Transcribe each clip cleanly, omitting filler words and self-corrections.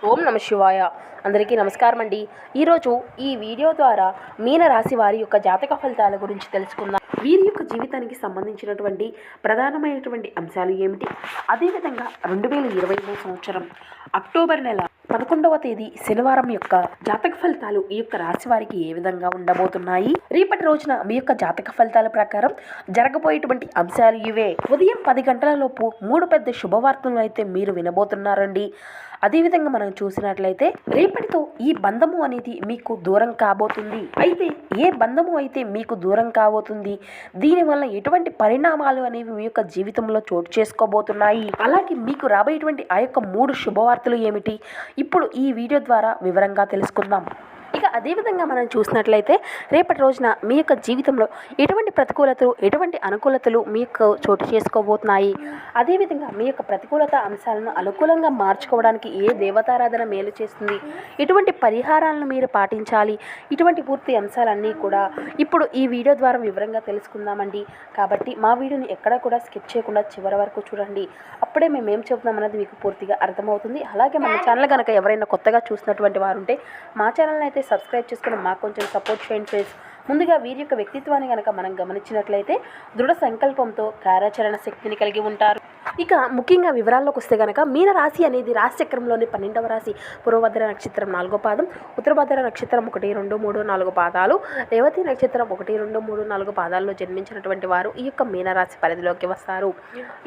ఓం నమ శివాయ. అందరికీ నమస్కారం అండి. ఈరోజు ఈ వీడియో ద్వారా మీన రాశి వారి యొక్క జాతక ఫలితాల గురించి తెలుసుకుందాం. వీరి యొక్క జీవితానికి సంబంధించినటువంటి ప్రధానమైనటువంటి అంశాలు ఏమిటి, అదేవిధంగా 2023 సంవత్సరం అక్టోబర్ నెల 11వ తేదీ శనివారం యొక్క జాతక ఫలితాలు ఈ యొక్క రాశి వారికి ఏ విధంగా ఉండబోతున్నాయి, రేపటి రోజున మీ యొక్క జాతక ఫలితాల ప్రకారం జరగబోయేటువంటి అంశాలు ఇవే. ఉదయం 10 గంటల లోపు 3 పెద్ద శుభవార్తలను అయితే మీరు వినబోతున్నారండి. అదేవిధంగా మనం చూసినట్లయితే రేపటితో ఈ బంధము అనేది మీకు దూరం కాబోతుంది. అయితే ఏ బంధము అయితే మీకు దూరం కాబోతుంది, దీనివల్ల ఎటువంటి పరిణామాలు అనేవి మీ యొక్క జీవితంలో చోటు చేసుకోబోతున్నాయి, అలాగే మీకు రాబోయేటువంటి ఆ యొక్క 3 శుభవార్తలు ఏమిటి, ఇప్పుడు ఈ వీడియో ద్వారా వివరంగా తెలుసుకుందాం. ఇక అదేవిధంగా మనం చూసినట్లయితే రేపటి రోజున మీ యొక్క జీవితంలో ఎటువంటి ప్రతికూలతలు ఎటువంటి అనుకూలతలు మీకు చోటు చేసుకోబోతున్నాయి, అదేవిధంగా మీ యొక్క ప్రతికూలత అంశాలను అనుకూలంగా మార్చుకోవడానికి ఏ దేవతారాధన మేలు చేస్తుంది, ఎటువంటి పరిహారాలను మీరు పాటించాలి, ఇటువంటి పూర్తి అంశాలన్నీ కూడా ఇప్పుడు ఈ వీడియో ద్వారా వివరంగా తెలుసుకుందామండి. కాబట్టి మా వీడియోని ఎక్కడా కూడా స్కిప్ చేయకుండా చివరి వరకు చూడండి. అప్పుడే మేము ఏం చెబుతున్నాం అన్నది మీకు పూర్తిగా అర్థమవుతుంది. అలాగే మన ఛానల్ కనుక ఎవరైనా కొత్తగా చూసినటువంటి వారు ఉంటే మా ఛానల్ని అయితే సబ్స్క్రైబ్ చేసుకుని మాకు కొంచెం సపోర్ట్ చేయండి ఫ్రెండ్స్. ముందుగా వీరి యొక్క వ్యక్తిత్వాన్ని కనుక మనం గమనించినట్లయితే దృఢ సంకల్పంతో కార్యాచరణ శక్తిని కలిగి ఉంటారు. ఇక ముఖ్యంగా వివరాల్లోకి వస్తే కనుక మీన రాశి అనేది రాశి చక్రంలోని 12వ రాశి. పూర్వభద్ర నక్షత్రం 4వ పాదం, ఉత్తరభద్ర నక్షత్రం 1, 2, 3, 4 పాదాలు, రేవతి నక్షత్రం 1, 2, 3, 4 పాదాల్లో జన్మించినటువంటి వారు ఈ యొక్క మీనరాశి పరిధిలోకి వస్తారు.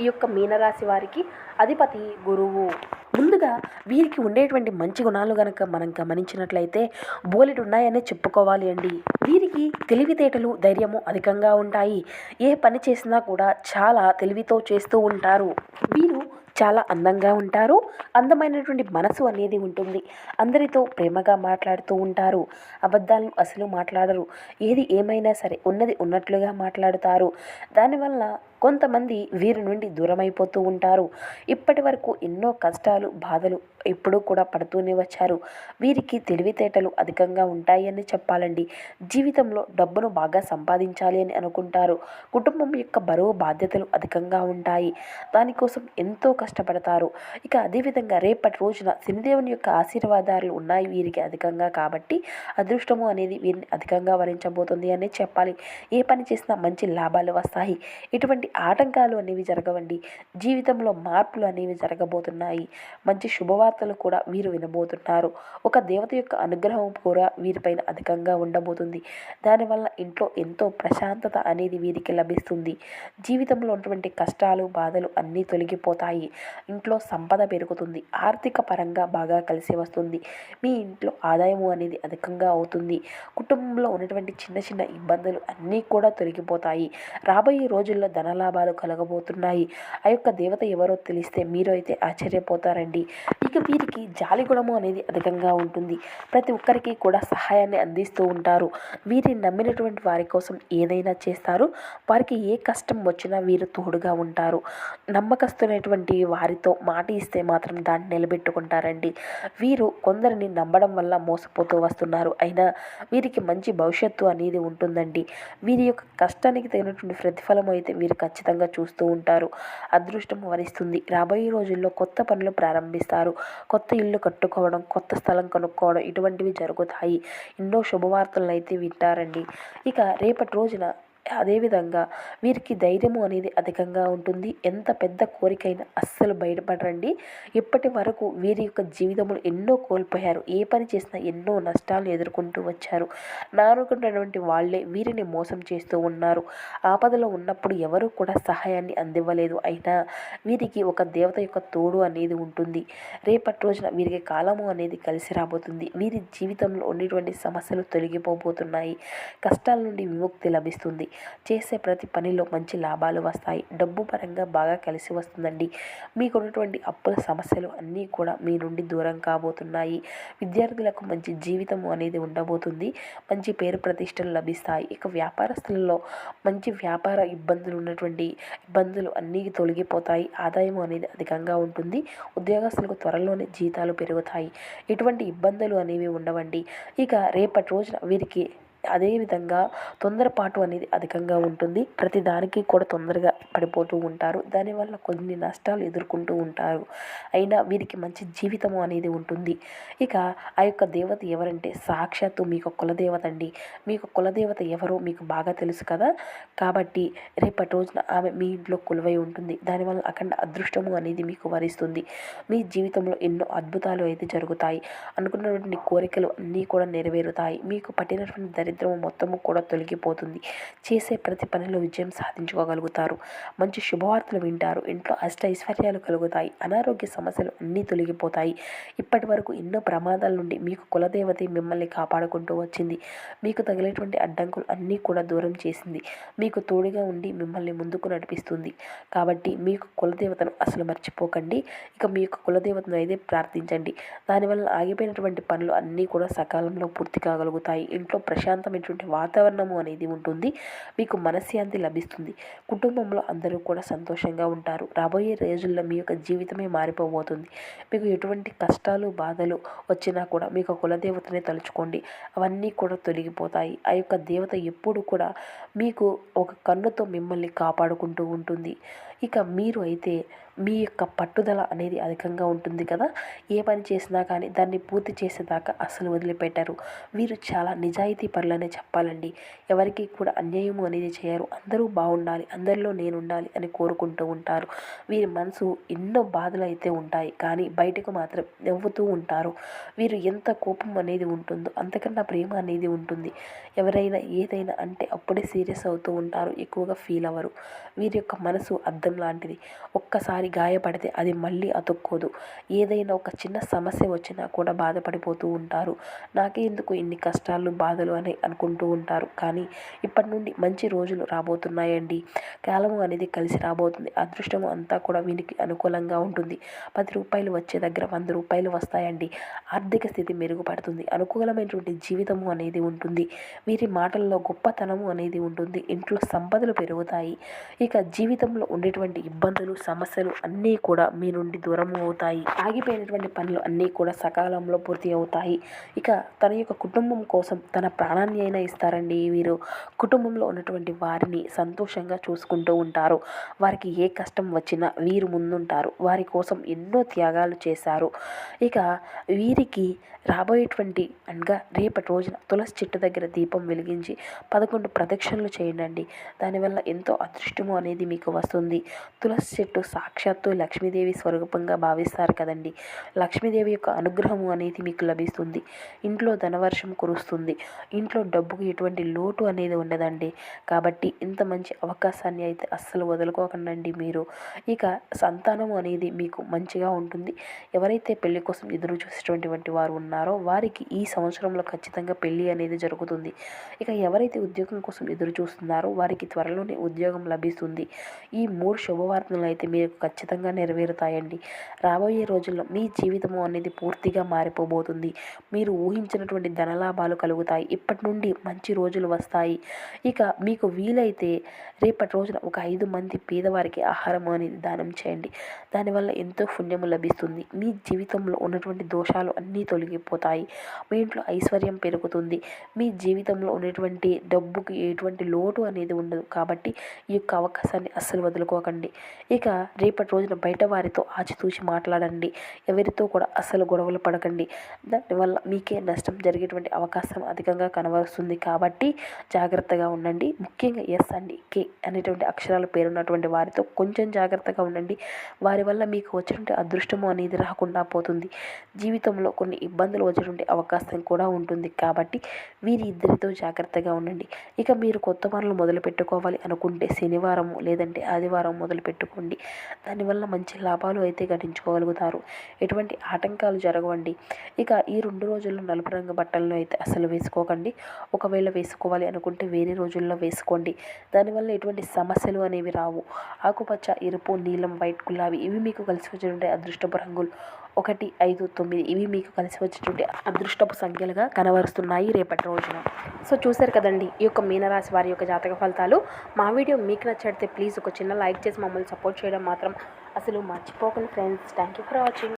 ఈ యొక్క మీనరాశి వారికి అధిపతి గురువు. ముందుగా వీరికి ఉండేటువంటి మంచి గుణాలు కనుక మనం గమనించినట్లయితే బోలెడు ఉన్నాయనే చెప్పుకోవాలి అండి. వీరికి తెలివితేటలు ధైర్యము అధికంగా ఉంటాయి. ఏ పని చేసినా కూడా చాలా తెలివితో చేస్తూ ఉంటారు. వీరు చాలా అందంగా ఉంటారు. అందమైనటువంటి మనసు అనేది ఉంటుంది. అందరితో ప్రేమగా మాట్లాడుతూ ఉంటారు. అబద్ధాలను అసలు మాట్లాడరు. ఏది ఏమైనా సరే ఉన్నది ఉన్నట్లుగా మాట్లాడుతారు. దానివల్ల కొంతమంది వీరి నుండి దూరమైపోతూ ఉంటారు. ఇప్పటి వరకు ఎన్నో కష్టాలు బాధలు ఎప్పుడూ కూడా పడుతూనే వచ్చారు. వీరికి తెలివితేటలు అధికంగా ఉంటాయని చెప్పాలండి. జీవితంలో డబ్బును బాగా సంపాదించాలి అని అనుకుంటారు. కుటుంబం యొక్క బరువు బాధ్యతలు అధికంగా ఉంటాయి. దానికోసం ఎంతో కష్టపడతారు. ఇక అదేవిధంగా రేపటి రోజున శనిదేవుని యొక్క ఆశీర్వాదాలు ఉన్నాయి వీరికి అధికంగా, కాబట్టి అదృష్టము అనేది వీరిని అధికంగా వరించబోతుంది అని చెప్పాలి. ఏ పని చేసినా మంచి లాభాలు వస్తాయి. ఇటువంటి ఆటంకాలు అనేవి జరగవండి. జీవితంలో మార్పులు అనేవి జరగబోతున్నాయి. మంచి శుభవార్తలు కూడా వీరు వినబోతున్నారు. ఒక దేవత యొక్క అనుగ్రహం కూడా వీరిపైన అధికంగా ఉండబోతుంది. దానివల్ల ఇంట్లో ఎంతో ప్రశాంతత అనేది వీరికి లభిస్తుంది. జీవితంలో ఉన్నటువంటి కష్టాలు బాధలు అన్నీ తొలగిపోతాయి. ఇంట్లో సంపద పెరుగుతుంది. ఆర్థిక పరంగా బాగా కలిసి వస్తుంది. మీ ఇంట్లో ఆదాయము అనేది అధికంగా అవుతుంది. కుటుంబంలో ఉన్నటువంటి చిన్న చిన్న ఇబ్బందులు అన్నీ కూడా తొలగిపోతాయి. రాబోయే రోజుల్లో ధనలాభాలు కలగబోతున్నాయి. ఆ యొక్క దేవత ఎవరో తెలిస్తే మీరు అయితే ఆశ్చర్యపోతారండి. ఇక వీరికి జాలి గుణము అనేది అధికంగా ఉంటుంది. ప్రతి ఒక్కరికి కూడా సహాయాన్ని అందిస్తూ ఉంటారు. వీరిని నమ్మినటువంటి వారి కోసం ఏదైనా చేస్తారు. వారికి ఏ కష్టం వచ్చినా వీరు తోడుగా ఉంటారు. నమ్మకస్తున్నటువంటి వారితో మాట ఇస్తే మాత్రం దాన్ని నిలబెట్టుకుంటారండి. వీరు కొందరిని నమ్మడం వల్ల మోసపోతూ వస్తున్నారు. అయినా వీరికి మంచి భవిష్యత్తు అనేది ఉంటుందండి. వీరి యొక్క కష్టానికి తగినటువంటి ప్రతిఫలం అయితే వీరు ఖచ్చితంగా చూస్తూ ఉంటారు. అదృష్టం వరిస్తుంది. రాబోయే రోజుల్లో కొత్త పనులు ప్రారంభిస్తారు. కొత్త ఇల్లు కట్టుకోవడం, కొత్త స్థలం కొనుక్కోవడం ఇటువంటివి జరుగుతాయి. ఎన్నో శుభవార్తలను అయితే వింటారండి. ఇక రేపటి రోజున అదేవిధంగా వీరికి ధైర్యము అనేది అధికంగా ఉంటుంది. ఎంత పెద్ద కోరికైనా అస్సలు బయటపడరండి. ఇప్పటి వరకు వీరి యొక్క జీవితంలో ఎన్నో కోల్పోయారు. ఏ పని చేసినా ఎన్నో నష్టాలు ఎదుర్కొంటూ వచ్చారు. నానుకున్నటువంటి వాళ్ళే వీరిని మోసం చేస్తూ ఉన్నారు. ఆపదలో ఉన్నప్పుడు ఎవరూ కూడా సహాయాన్ని అందివ్వలేదు. అయినా వీరికి ఒక దేవత యొక్క తోడు అనేది ఉంటుంది. రేపటి రోజున వీరికి కాలము అనేది కలిసి రాబోతుంది. వీరి జీవితంలో ఉన్నటువంటి సమస్యలు తొలగిపోబోతున్నాయి. కష్టాల నుండి విముక్తి లభిస్తుంది. చేసే ప్రతి పనిలో మంచి లాభాలు వస్తాయి. డబ్బు పరంగా బాగా కలిసి వస్తుందండి. మీకున్నటువంటి అప్పుల సమస్యలు అన్నీ కూడా మీ నుండి దూరం కాబోతున్నాయి. విద్యార్థులకు మంచి జీవితం అనేది ఉండబోతుంది. మంచి పేరు ప్రతిష్టలు లభిస్తాయి. ఇక వ్యాపారస్తులలో మంచి వ్యాపార ఇబ్బందులు అన్నీ తొలగిపోతాయి. ఆదాయం అనేది అధికంగా ఉంటుంది. ఉద్యోగస్తులకు త్వరలోనే జీతాలు పెరుగుతాయి. ఎటువంటి ఇబ్బందులు అనేవి ఉండవండి. ఇక రేపటి రోజున వీరికి అదేవిధంగా తొందరపాటు అనేది అధికంగా ఉంటుంది. ప్రతి దానికి కూడా తొందరగా పడిపోతూ ఉంటారు. దానివల్ల కొన్ని నష్టాలు ఎదుర్కొంటూ ఉంటారు. అయినా వీరికి మంచి జీవితము అనేది ఉంటుంది. ఇక ఆ యొక్క దేవత ఎవరంటే సాక్షాత్తు మీకు కులదేవత అండి. మీకు కులదేవత ఎవరో మీకు బాగా తెలుసు కదా. కాబట్టి రేపటి రోజున ఆమె మీ ఇంట్లో కొలువై ఉంటుంది. దానివల్ల అఖండ అదృష్టము అనేది మీకు వరిస్తుంది. మీ జీవితంలో ఎన్నో అద్భుతాలు అయితే జరుగుతాయి. అనుకున్నటువంటి కోరికలు అన్నీ కూడా నెరవేరుతాయి. మీకు పట్టినటువంటి దరిద్రము మొత్తము కూడా తొలగిపోతుంది. చేసే ప్రతి పనిలో విజయం సాధించుకోగలుగుతారు. మంచి శుభవార్తలు వింటారు. ఇంట్లో అష్ట ఐశ్వర్యాలు కలుగుతాయి. అనారోగ్య సమస్యలు అన్నీ తొలగిపోతాయి. ఇప్పటి వరకు ఎన్నో ప్రమాదాల నుండి మీకు కులదేవతే మిమ్మల్ని కాపాడుకుంటూ వచ్చింది. మీకు తగిలేటువంటి అడ్డంకులు అన్నీ కూడా దూరం చేసింది. మీకు తోడుగా ఉండి మిమ్మల్ని ముందుకు నడిపిస్తుంది. కాబట్టి మీకు కులదేవతను అసలు మర్చిపోకండి. ఇక మీ యొక్క కులదేవతను అయితే ప్రార్థించండి. దానివల్ల ఆగిపోయినటువంటి పనులు అన్నీ కూడా సకాలంలో పూర్తి కాగలుగుతాయి. ఇంట్లో ప్రశాంతమైనటువంటి వాతావరణము అనేది ఉంటుంది. మీకు మనశ్శాంతి లభిస్తుంది. కుటుంబంలో అందరూ కూడా సంతోషంగా ఉంటారు. రాబోయే రోజుల్లో మీ యొక్క జీవితమే మారిపోబోతుంది. మీకు ఎటువంటి కష్టాలు బాధలు వచ్చినా కూడా మీకు కులదేవతనే తలుచుకోండి. అవన్నీ కూడా తొలగిపోతాయి. ఆ యొక్క దేవత ఎప్పుడు కూడా మీకు ఒక కన్నుతో మిమ్మల్ని కాపాడుకుంటూ ఉంటుంది. ఇక మీరు అయితే మీ యొక్క పట్టుదల అనేది అధికంగా ఉంటుంది కదా. ఏ పని చేసినా కానీ దాన్ని పూర్తి చేసేదాకా అస్సలు వదిలిపెట్టారు. వీరు చాలా నిజాయితీ పరులనే చెప్పాలండి. ఎవరికి కూడా అన్యాయము అనేది చేయరు. అందరూ బాగుండాలి, అందరిలో నేను ఉండాలి అని కోరుకుంటూ ఉంటారు. వీరి మనసు ఎన్నో బాధలు అయితే ఉంటాయి, కానీ బయటకు మాత్రం నవ్వుతూ ఉంటారు. వీరు ఎంత కోపం అనేది ఉంటుందో అంతకన్నా ప్రేమ అనేది ఉంటుంది. ఎవరైనా ఏదైనా అంటే అప్పుడే సీరియస్ అవుతూ ఉంటారు, ఎక్కువగా ఫీల్ అవ్వరు. వీరి యొక్క మనసు అద్దం లాంటిది. ఒక్కసారి గాయపడితే అది మళ్ళీ అతుక్కోదు. ఏదైనా ఒక చిన్న సమస్య వచ్చినా కూడా బాధపడిపోతూ ఉంటారు. నాకే ఎందుకు ఇన్ని కష్టాలు బాధలు అని అనుకుంటూ ఉంటారు. కానీ ఇప్పటి నుండి మంచి రోజులు రాబోతున్నాయండి. కాలము అనేది కలిసి రాబోతుంది. అదృష్టము అంతా కూడా వీరికి అనుకూలంగా ఉంటుంది. 10 రూపాయలు వచ్చే దగ్గర 100 రూపాయలు వస్తాయండి. ఆర్థిక స్థితి మెరుగుపడుతుంది. అనుకూలమైనటువంటి జీవితము అనేది ఉంటుంది. వీరి మాటల్లో గొప్పతనము అనేది ఉంటుంది. ఇంట్లో సంపదలు పెరుగుతాయి. ఇక జీవితంలో ఉండేటువంటి ఇబ్బందులు సమస్యలు అన్నీ కూడా మీ నుండి దూరం అవుతాయి. ఆగిపోయినటువంటి పనులు అన్నీ కూడా సకాలంలో పూర్తి అవుతాయి. ఇక తన యొక్క కుటుంబం కోసం తన ప్రాణాన్ని అయినా ఇస్తారండి. వీరు కుటుంబంలో ఉన్నటువంటి వారిని సంతోషంగా చూసుకుంటూ ఉంటారు. వారికి ఏ కష్టం వచ్చినా వీరు ముందుంటారు. వారి కోసం ఎన్నో త్యాగాలు చేశారు. ఇక వీరికి రాబోయేటువంటి అనగా రేపటి రోజున తులసి చెట్టు దగ్గర దీపం వెలిగించి 11 ప్రదక్షిణలు చేయండి. దానివల్ల ఎంతో అదృష్టము అనేది మీకు వస్తుంది. తులసి చెట్టు సాక్షాత్తు లక్ష్మీదేవి స్వరూపంగా భావిస్తారు కదండి. లక్ష్మీదేవి యొక్క అనుగ్రహము అనేది మీకు లభిస్తుంది. ఇంట్లో ధనవర్షం కురుస్తుంది. ఇంట్లో డబ్బుకు ఎటువంటి లోటు అనేది ఉండదండి. కాబట్టి ఇంత మంచి అవకాశాన్ని అయితే అస్సలు వదులుకోకండి మీరు. ఇక సంతానం అనేది మీకు మంచిగా ఉంటుంది. ఎవరైతే పెళ్లి కోసం ఎదురు చూసేటువంటి వారు ఉన్నారో వారికి ఈ సంవత్సరంలో ఖచ్చితంగా పెళ్లి అనేది జరుగుతుంది. ఇక ఎవరైతే ఉద్యోగం కోసం ఎదురు చూస్తున్నారో వారికి త్వరలోనే ఉద్యోగం లభిస్తుంది. ఈ 3 శుభవార్తలు అయితే మీకు ఖచ్చితంగా నెరవేరుతాయండి. రాబోయే రోజుల్లో మీ జీవితము అనేది పూర్తిగా మారిపోబోతుంది. మీరు ఊహించినటువంటి ధనలాభాలు కలుగుతాయి. ఇప్పటి నుండి మంచి రోజులు వస్తాయి. ఇక మీకు వీలైతే రేపటి రోజున ఒక 5 మంది పేదవారికి ఆహారం అనేది దానం చేయండి. దానివల్ల ఎంతో పుణ్యము లభిస్తుంది. మీ జీవితంలో ఉన్నటువంటి దోషాలు అన్నీ తొలగిపోతాయి. మీ ఇంట్లో ఐశ్వర్యం పెరుగుతుంది. మీ జీవితంలో ఉన్నటువంటి డబ్బుకి ఎటువంటి లోటు అనేది ఉండదు. కాబట్టి ఈ యొక్క అవకాశాన్ని అస్సలు వదులుకోకండి. ఇక రేపటి రోజున బయట వారితో ఆచితూచి మాట్లాడండి. ఎవరితో కూడా అస్సలు గొడవలు పడకండి. దానివల్ల మీకే నష్టం జరిగేటువంటి అవకాశం అధికంగా కనబరుస్తుంది. కాబట్టి జాగ్రత్తగా ఉండండి. ముఖ్యంగా ఎస్ అండి కే అనేటువంటి అక్షరాల పేరున్నటువంటి వారితో కొంచెం జాగ్రత్తగా ఉండండి. వారి వల్ల మీకు వచ్చినటువంటి అదృష్టము అనేది రాకుండా పోతుంది. జీవితంలో కొన్ని ఇబ్బందులు వచ్చేటువంటి అవకాశం కూడా ఉంటుంది. కాబట్టి వీరి ఇద్దరితో జాగ్రత్తగా ఉండండి. ఇక మీరు కొత్త పనులు మొదలు పెట్టుకోవాలి అనుకుంటే శనివారం లేదంటే ఆదివారం మొదలు పెట్టుకోండి. దానివల్ల మంచి లాభాలు అయితే గడించుకోగలుగుతారు. ఎటువంటి ఆటంకాలు జరగవండి. ఇక ఈ 2 రోజుల్లో నలుపు రంగు బట్టలను అయితే అసలు వేసుకోకండి. ఒకవేళ వేసుకోవాలి అనుకుంటే వేరే రోజుల్లో వేసుకోండి. దానివల్ల ఎటువంటి సమస్యలు అనేవి రావు. ఆకుపచ్చ, ఎరుపు, నీలం, వైట్, గులాబీ ఇవి మీకు కలిసి వచ్చేటువంటి అదృష్టపు రంగులు. 1, 5, 9 ఇవి మీకు కలిసి వచ్చేటువంటి అదృష్టపు సంఖ్యలుగా కనబరుస్తున్నాయి రేపటి రోజున. సో చూశారు కదండి ఈ యొక్క మీనరాశి వారి యొక్క జాతక ఫలితాలు. మా వీడియో మీకు నచ్చితే ప్లీజ్ ఒక చిన్న లైక్ చేసి మమ్మల్ని సపోర్ట్ చేయడం మాత్రం అసలు మర్చిపోకండి friends. Thank you for watching.